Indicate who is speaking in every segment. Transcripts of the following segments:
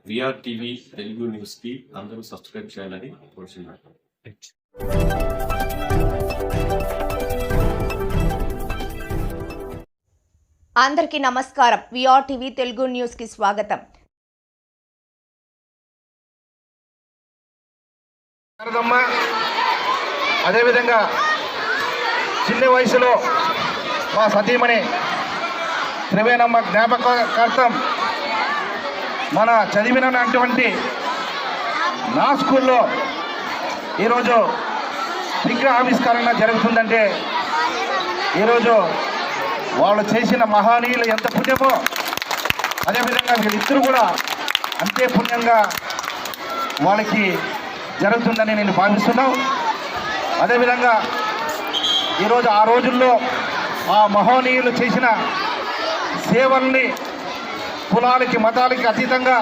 Speaker 1: VR TV Telugu news కి అందరూ subscribe చేయాలని కోరుతున్నాను.
Speaker 2: అందరికీ నమస్కారం. విఆర్ టీవీ తెలుగు న్యూస్ కి స్వాగతం.
Speaker 3: అదేవిధంగా చిన్న వయసులో మా సతీమణి త్రివేణమ్మ జ్ఞాపకార్థం మన చదివినటువంటి నా స్కూల్లో ఈరోజు విగ్రహావిష్కరణ జరుగుతుందంటే ఈరోజు వాళ్ళు చేసిన మహనీయులు ఎంత పుణ్యమో అదేవిధంగా వీళ్ళిద్దరూ కూడా అంతే పుణ్యంగా వాళ్ళకి జరుగుతుందని నేను భావిస్తున్నాను. అదేవిధంగా ఈరోజు ఆ రోజుల్లో ఆ మహనీయులు చేసిన సేవల్ని కులాలకి మతాలకి అతీతంగా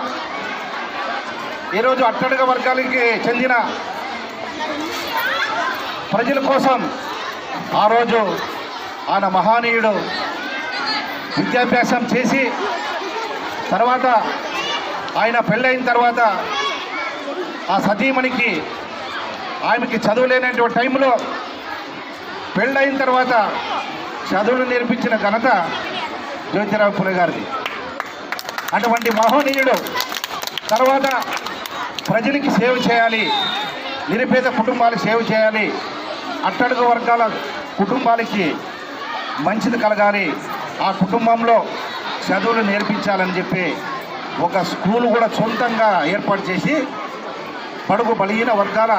Speaker 3: ఈరోజు అట్టడుగు వర్గాలకి చెందిన ప్రజల కోసం ఆ రోజు ఆయన మహనీయుడు విద్యాభ్యాసం చేసి తర్వాత ఆయన పెళ్ళైన తర్వాత ఆ సతీమణికి ఆమెకి చదువు లేనటువంటి టైంలో పెళ్ళైన తర్వాత చదువులు నేర్పించిన ఘనత జ్యోతిరావు పులే గారిది. అటువంటి మహనీయుడు తర్వాత ప్రజలకి సేవ చేయాలి, నిరుపేద కుటుంబాలకు సేవ చేయాలి, అట్టడుగు వర్గాల కుటుంబాలకి మంచిది కలగాలి, ఆ కుటుంబంలో చదువులు నేర్పించాలని చెప్పి ఒక స్కూల్ కూడా సొంతంగా ఏర్పాటు చేసి బడుగు బలహీన వర్గాల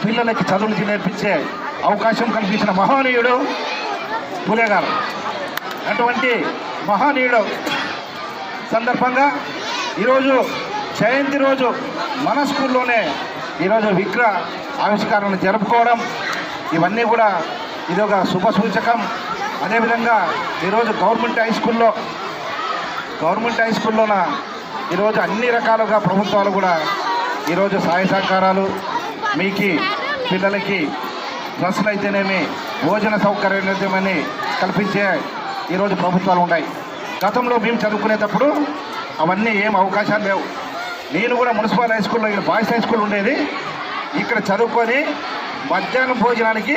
Speaker 3: పిల్లలకి చదువులు నేర్పించే అవకాశం కల్పించిన మహనీయుడు పులే గారు. అటువంటి మహనీయుడు సందర్భంగా ఈరోజు జయంతి రోజు మన స్కూల్లోనే ఈరోజు విగ్రహ ఆవిష్కరణ జరుపుకోవడం ఇవన్నీ కూడా ఇది ఒక శుభ సూచకం. అదేవిధంగా ఈరోజు గవర్నమెంట్ హై స్కూల్లోన ఈరోజు అన్ని రకాలుగా ప్రభుత్వాలు కూడా ఈరోజు సహాయ సహకారాలు మీకు పిల్లలకి బస్సులు అయితేనేమి భోజన సౌకర్యం అయితేమని కల్పించే ఈరోజు ప్రభుత్వాలు ఉన్నాయి. గతంలో మేము చదువుకునేటప్పుడు అవన్నీ ఏం అవకాశాలు లేవు. నేను కూడా మున్సిపల్ హై స్కూల్లో బాయ్స్ హై స్కూల్ ఉండేది. ఇక్కడ చదువుకొని మధ్యాహ్నం భోజనానికి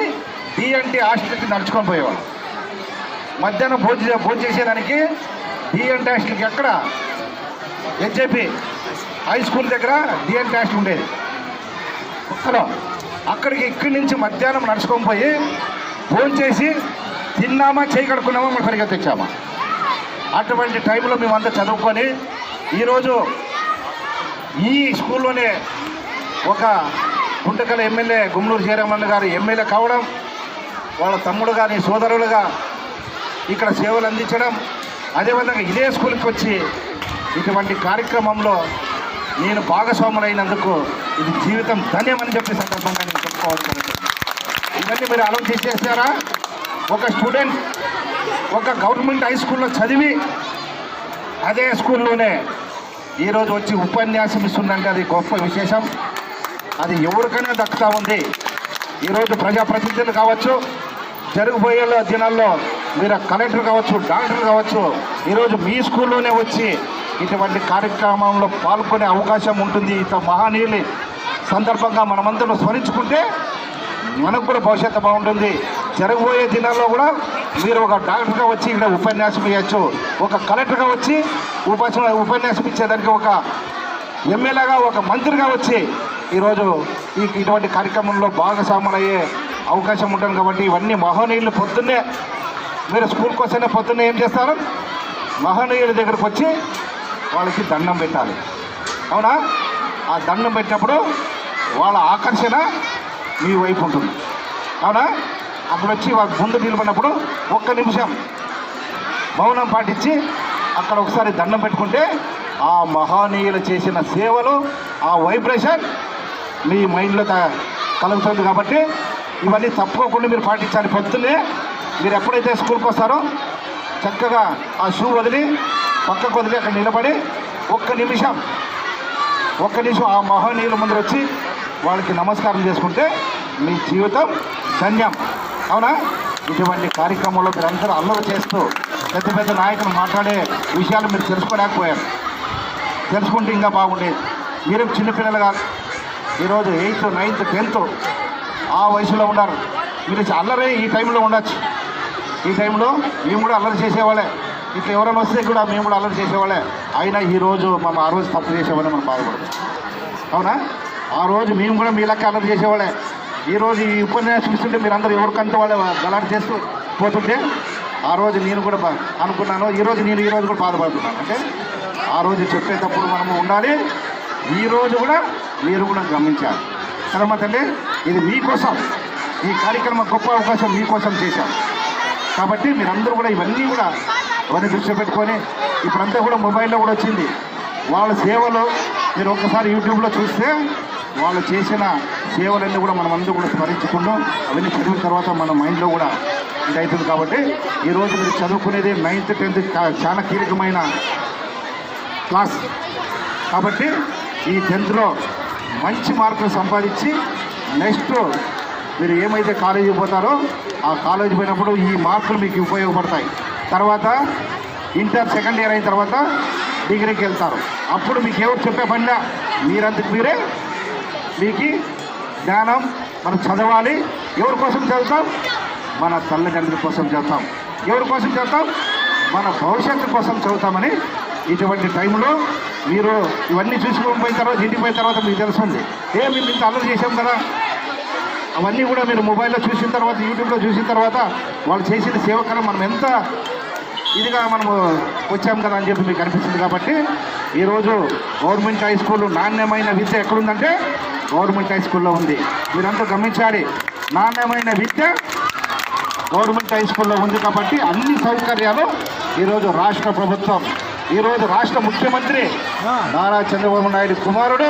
Speaker 3: డిఎన్టీ హాస్టల్కి నడుచుకొని పోయేవాళ్ళం. మధ్యాహ్నం భోజనం చేసేదానికి డిఎన్టీ హాస్టల్కి ఎక్కడ హెచ్ఏపీ హై స్కూల్ దగ్గర డిఎన్టీ హాస్టల్ ఉండేది ఒక్కలో. అక్కడికి ఇక్కడి నుంచి మధ్యాహ్నం నడుచుకొని పోయి భోజనం చేసి తిన్నామా చేయి కడుక్కున్నామా మనం పరిగెత్తిచ్చామా. అటువంటి టైంలో మేమంతా చదువుకొని ఈరోజు ఈ స్కూల్లోనే ఒక గుంటకల ఎమ్మెల్యే గుమ్మనూరు జయరామన్న గారు ఎమ్మెల్యే కావడం, వాళ్ళ తమ్ముడు కానీ సోదరులుగా ఇక్కడ సేవలు అందించడం, అదేవిధంగా ఇదే స్కూల్కి వచ్చి ఇటువంటి కార్యక్రమంలో నేను భాగస్వాములైనందుకు ఇది జీవితం ధన్యమని చెప్పే సందర్భంగా నేను చెప్పుకోవాల్సి ఉంటుంది. ఇవన్నీ మీరు ఆలోచించేసారా? ఒక స్టూడెంట్ ఒక గవర్నమెంట్ హై స్కూల్లో చదివి అదే స్కూల్లోనే ఈరోజు వచ్చి ఉపన్యాసం ఇస్తుందంటే అది గొప్ప విశేషం. అది ఎవరికైనా దక్కుతూ ఉంది. ఈరోజు ప్రజాప్రతినిధులు కావచ్చు, జరగబోయే దినాల్లో మీరు కలెక్టర్ కావచ్చు, డాక్టర్ కావచ్చు, ఈరోజు మీ స్కూల్లోనే వచ్చి ఇటువంటి కార్యక్రమంలో పాల్గొనే అవకాశం ఉంటుంది. ఇంత మహనీయుని సందర్భంగా మనమందరం స్మరించుకుంటే మనకు కూడా భవిష్యత్తు బాగుంటుంది. జరగబోయే దినాల్లో కూడా మీరు ఒక డాక్టర్గా వచ్చి ఇక్కడ ఉపన్యాసం ఇవ్వచ్చు, ఒక కలెక్టర్గా వచ్చి ఉపన్యాసం ఇచ్చేదానికి, ఒక ఎమ్మెల్యేగా ఒక మంత్రిగా వచ్చి ఈరోజు ఇటువంటి కార్యక్రమంలో భాగస్వాములయ్యే అవకాశం ఉంటుంది. కాబట్టి ఇవన్నీ మహనీయులు పొద్దున్నే మీరు స్కూల్కి వస్తేనే పొద్దున్నే ఏం చేస్తారు? మహనీయుల దగ్గరకు వచ్చి వాళ్ళకి దండం పెట్టాలి. అవునా? ఆ దండం పెట్టినప్పుడు వాళ్ళ ఆకర్షణ మీ వైపు ఉంటుంది. అవునా? అప్పుడు వచ్చి వాళ్ళ ముందు నిలబడినప్పుడు ఒక్క నిమిషం మౌనం పాటించి అక్కడ ఒకసారి దండం పెట్టుకుంటే ఆ మహనీయులు చేసిన సేవలు, ఆ వైబ్రేషన్ మీ మైండ్లో కలుగుతుంది. కాబట్టి ఇవన్నీ తప్పుకోకుండా మీరు పాటించాలి. పొద్దున్నే మీరు ఎప్పుడైతే స్కూల్కి వస్తారో చక్కగా ఆ షూ వదిలి పక్కకు వదిలి అక్కడ నిలబడి ఒక్క నిమిషం ఆ మహనీయుల ముందు వచ్చి వాళ్ళకి నమస్కారం చేసుకుంటే మీ జీవితం ధన్యం. అవునా? ఇటువంటి కార్యక్రమంలో మీరందరూ అల్లరి చేస్తూ పెద్ద పెద్ద నాయకులు మాట్లాడే విషయాలు మీరు తెలుసుకోలేకపోయారు. తెలుసుకుంటే ఇంకా బాగుండేది. మీరు చిన్నపిల్లలు కాదు, ఈరోజు 8th, 9th, 10th ఆ వయసులో ఉన్నారు. మీరు అల్లరి ఈ టైంలో ఉండొచ్చు. ఈ టైంలో మేము కూడా అల్లరి చేసేవాళ్ళే. ఇట్లా ఎవరైనా వస్తే కూడా మేము కూడా అల్లరి చేసేవాళ్ళే. అయినా ఈరోజు మనం ఆ రోజు తప్పు చేసేవాళ్ళే, మనం బాధపడదు. అవునా? ఆ రోజు మేము కూడా మీ లెక్క అల్లరి చేసేవాళ్ళే. ఈరోజు ఈ ఉపన్యాసం చూస్తుంటే మీరందరూ ఎవరికంటే వాళ్ళు గలాట చేస్తూ పోతుంటే ఆ రోజు నేను కూడా అనుకున్నాను, ఈరోజు కూడా బాధపడుతున్నాను. అంటే ఆ రోజు చెప్పేటప్పుడు మనము ఉండాలి, ఈరోజు కూడా మీరు కూడా గమనించాలి కదమ్మా తల్లి. ఇది మీకోసం, ఈ కార్యక్రమం గొప్ప అవకాశం మీకోసం చేశాం కాబట్టి మీరందరూ కూడా ఇవన్నీ దృష్టిలో పెట్టుకొని, ఇప్పుడంతా కూడా మొబైల్లో కూడా వచ్చింది వాళ్ళ సేవలు. మీరు ఒక్కసారి యూట్యూబ్లో చూస్తే వాళ్ళు చేసిన సేవలన్నీ కూడా మనం అందరూ కూడా స్మరించుకుంటాం. అవన్నీ చదివిన తర్వాత మన మైండ్లో కూడా ఇది అవుతుంది. కాబట్టి ఈరోజు మీరు చదువుకునేది 9th, 10th చాలా కీలకమైన క్లాస్. కాబట్టి ఈ 10th మంచి మార్కులు సంపాదించి నెక్స్ట్ మీరు ఏమైతే కాలేజీకి పోతారో ఆ కాలేజీ పోయినప్పుడు ఈ మార్కులు మీకు ఉపయోగపడతాయి. తర్వాత ఇంటర్ సెకండ్ ఇయర్ అయిన తర్వాత డిగ్రీకి వెళ్తారు. అప్పుడు మీకు ఎవరు చెప్పే పనిలా మీరంతకు మీరే మీకు జ్ఞానం. మనం చదవాలి. ఎవరి కోసం చదువుతాం? మన తల్లిదండ్రుల కోసం చదువుతాం. ఎవరి కోసం చదువుతాం? మన భవిష్యత్తు కోసం చదువుతామని ఇటువంటి టైంలో మీరు ఇవన్నీ చూసుకొని పోయిన తర్వాత, ఇంటికి పోయిన తర్వాత మీకు తెలుస్తుంది, మేము ఇంత అల్లరి చేసాం కదా. అవన్నీ కూడా మీరు మొబైల్లో చూసిన తర్వాత, యూట్యూబ్లో చూసిన తర్వాత వాళ్ళు చేసిన సేవకరం మనం ఎంత ఇదిగా మనము వచ్చాం కదా అని చెప్పి మీకు అనిపిస్తుంది. కాబట్టి ఈరోజు గవర్నమెంట్ హై స్కూల్ నాణ్యమైన విద్య ఎక్కడుందంటే గవర్నమెంట్ హై స్కూల్లో ఉంది. మీరంతా గమనించాలి, నాణ్యమైన విద్య గవర్నమెంట్ హై స్కూల్లో ఉంది. కాబట్టి అన్ని సౌకర్యాలు ఈరోజు రాష్ట్ర ప్రభుత్వం, ఈరోజు రాష్ట్ర ముఖ్యమంత్రి నారా చంద్రబాబు నాయుడు కుమారుడు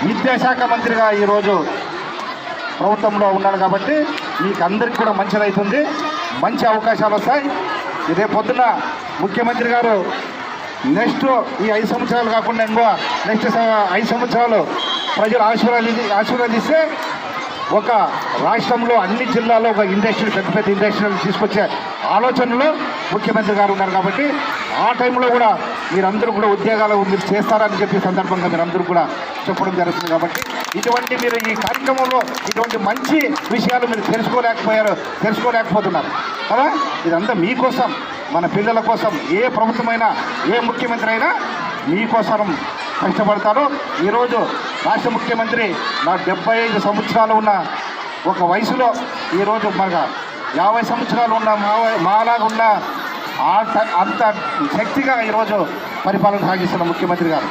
Speaker 3: విద్యాశాఖ మంత్రిగా ఈరోజు ప్రభుత్వంలో ఉన్నాడు. కాబట్టి మీకు అందరికీ కూడా మంచిదవుతుంది, మంచి అవకాశాలు వస్తాయి. ఇదే పొద్దున ముఖ్యమంత్రి గారు నెక్స్ట్ ఈ 5 సంవత్సరాలు కాకుండా ఇంకో నెక్స్ట్ 5 సంవత్సరాలు ప్రజలు ఆశీర్వదిస్తే ఒక రాష్ట్రంలో అన్ని జిల్లాల్లో ఒక ఇండస్ట్రీ, పెద్ద ఇండస్ట్రీలు తీసుకొచ్చే ఆలోచనలో ముఖ్యమంత్రి గారు ఉన్నారు. కాబట్టి ఆ టైంలో కూడా మీరందరూ కూడా ఉద్యోగాలు మీరు చేస్తారని చెప్పి సందర్భంగా మీరందరూ కూడా చెప్పడం జరుగుతుంది. కాబట్టి మీరు ఈ కార్యక్రమంలో ఇటువంటి మంచి విషయాలు మీరు తెలుసుకోలేకపోతున్నారు కదా. ఇదంతా మీకోసం, మన పిల్లల కోసం. ఏ ప్రభుత్వమైనా, ఏ ముఖ్యమంత్రి అయినా మీకోసం కష్టపడతారు. ఈరోజు రాష్ట్ర ముఖ్యమంత్రి నా 75 సంవత్సరాలు ఉన్న ఒక వయసులో ఈరోజు మనకు 50 సంవత్సరాలు ఉన్న మాలాగా ఉన్న అంత శక్తిగా ఈరోజు పరిపాలన సాగిస్తున్న ముఖ్యమంత్రి గారు.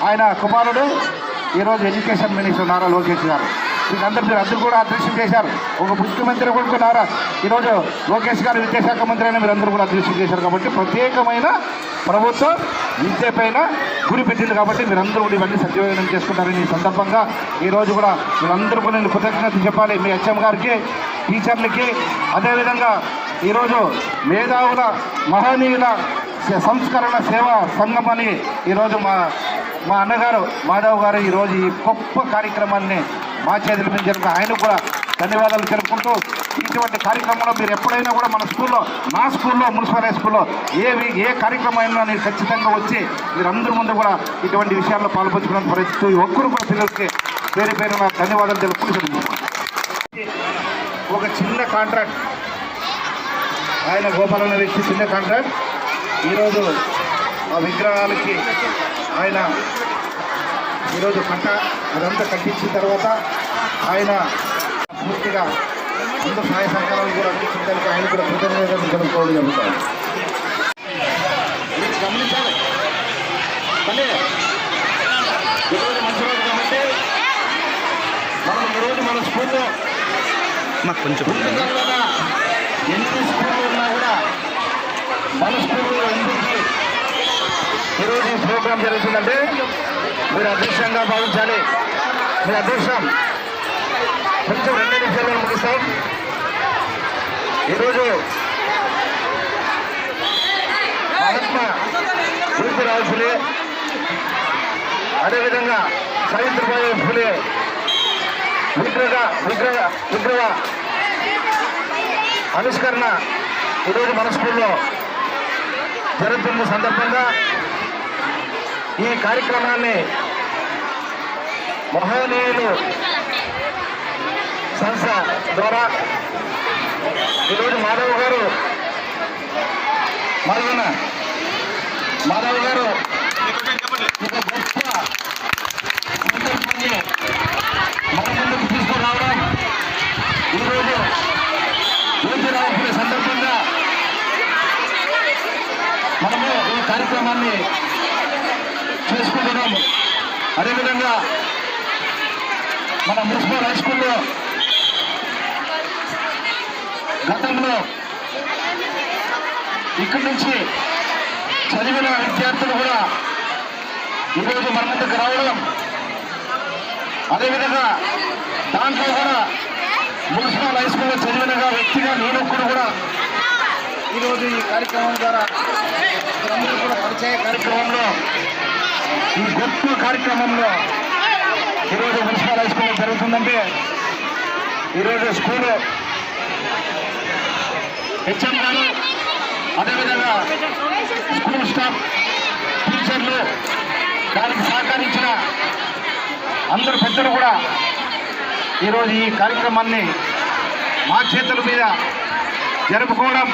Speaker 3: ఆయన కుమారుడు ఈరోజు ఎడ్యుకేషన్ మినిస్టర్ నారా లోకేష్ గారు. మీరు కూడా అదృష్టం చేశారు. ఒక ముఖ్యమంత్రి కొడుకున్నారా ఈరోజు లోకేష్ గారు విద్యాశాఖ మంత్రి అయినా మీరందరూ కూడా అదృష్టం చేశారు. కాబట్టి ప్రత్యేకమైన ప్రభుత్వం విద్య పైన గురి పెట్టింది. కాబట్టి మీరందరూ కూడా ఇవన్నీ సద్వినియోగం చేసుకుంటారని ఈ సందర్భంగా ఈరోజు కూడా మీరందరూ కూడా నేను కృతజ్ఞత చెప్పాలి మీ హెచ్ఎం గారికి, టీచర్లకి. అదేవిధంగా ఈరోజు మేధావుల మహనీయుల సంస్కరణ సేవా సంఘం అని ఈరోజు మా అన్నగారు మాధవ్ గారు ఈరోజు ఈ గొప్ప కార్యక్రమాన్ని మా చేతుల మీద జరుగుతుంది. ఆయనకు కూడా ధన్యవాదాలు తెలుపుకుంటూ, ఇటువంటి కార్యక్రమంలో మీరు ఎప్పుడైనా కూడా మన స్కూల్లో, నా స్కూల్లో, మున్సిపల్ హై స్కూల్లో ఏ కార్యక్రమం అయినా నేను ఖచ్చితంగా వచ్చి మీరందరి ముందు కూడా ఇటువంటి విషయాల్లో పాల్పంచుకోవడానికి ప్రయత్నిస్తూ ఒక్కరు కూడా పిల్లలకి పేరు నా ధన్యవాదాలు తెలుపుకుంటూ ఒక చిన్న కాంట్రాక్ట్ ఆయన గోపాలన్న వ్యక్తి చిన్న కాంట్రాక్ట్ ఈరోజు ఆ విగ్రహాలకి ఆయన ఈరోజు అదంతా కట్టించిన తర్వాత ఆయన పూర్తిగా అందరూ సహాయ సహకారాలు కూడా అందించడానికి ఆయన కూడా కృతజ్ఞతలు తెలుపుకోవడం జరుగుతుంది. గమనించాలి మళ్ళీ ఈరోజు మంచి రోజు కాబట్టి మనం ఈరోజు మన స్కూల్లో కొంచెం ఎన్ని స్కూళ్ళు ఉన్నా కూడా మన స్కూల్లో ఎందుకు ఈరోజు ఈ ప్రోగ్రాం జరుగుతుందంటే మీరు అదృష్టంగా భావించాలి. మీ అదృష్టం కొంచెం 2 నిమిషాల్లో ముగిస్తాం. ఈరోజు మహాత్మా జ్యోతిరావు ఫులే, అదేవిధంగా సావిత్రిబాయి ఫులే విగ్రహ ఆవిష్కరణ ఈరోజు మన స్కూల్లో జరుగుతున్న సందర్భంగా ఈ కార్యక్రమాన్ని మహోనీయులు సంస్థ ద్వారా ఈరోజు మాధవ్ గారు ఒక గొప్ప సందర్భాన్ని మన ముందుకు తీసుకురావడం, ఈరోజు జ్యోతిరావు సందర్భంగా మనము ఈ కార్యక్రమాన్ని చేసుకుంటున్నాము. అదేవిధంగా మన మున్సిపల్ హై స్కూల్లో గతంలో ఇక్కడి నుంచి చదివిన విద్యార్థులు కూడా ఈరోజు మన ముందుకు రావడం, అదేవిధంగా దాంట్లో కూడా మున్సిపల్ హై స్కూల్లో చదివిన వ్యక్తిగా నేను కూడా ఈరోజు ఈ కార్యక్రమం ద్వారా అందరూ కూడా పరిచయ కార్యక్రమంలో, ఈ గొప్ప కార్యక్రమంలో ఈరోజు మున్సిపల్ హై స్కూల్లో జరుగుతుందంటే ఈరోజు స్కూలు హెచ్ఎం గారు, అదేవిధంగా స్కూల్ స్టాఫ్, టీచర్లు, దానికి సహకరించిన అందరు పెద్దలు కూడా ఈరోజు ఈ కార్యక్రమాన్ని మా చేతుల మీద జరుపుకోవడం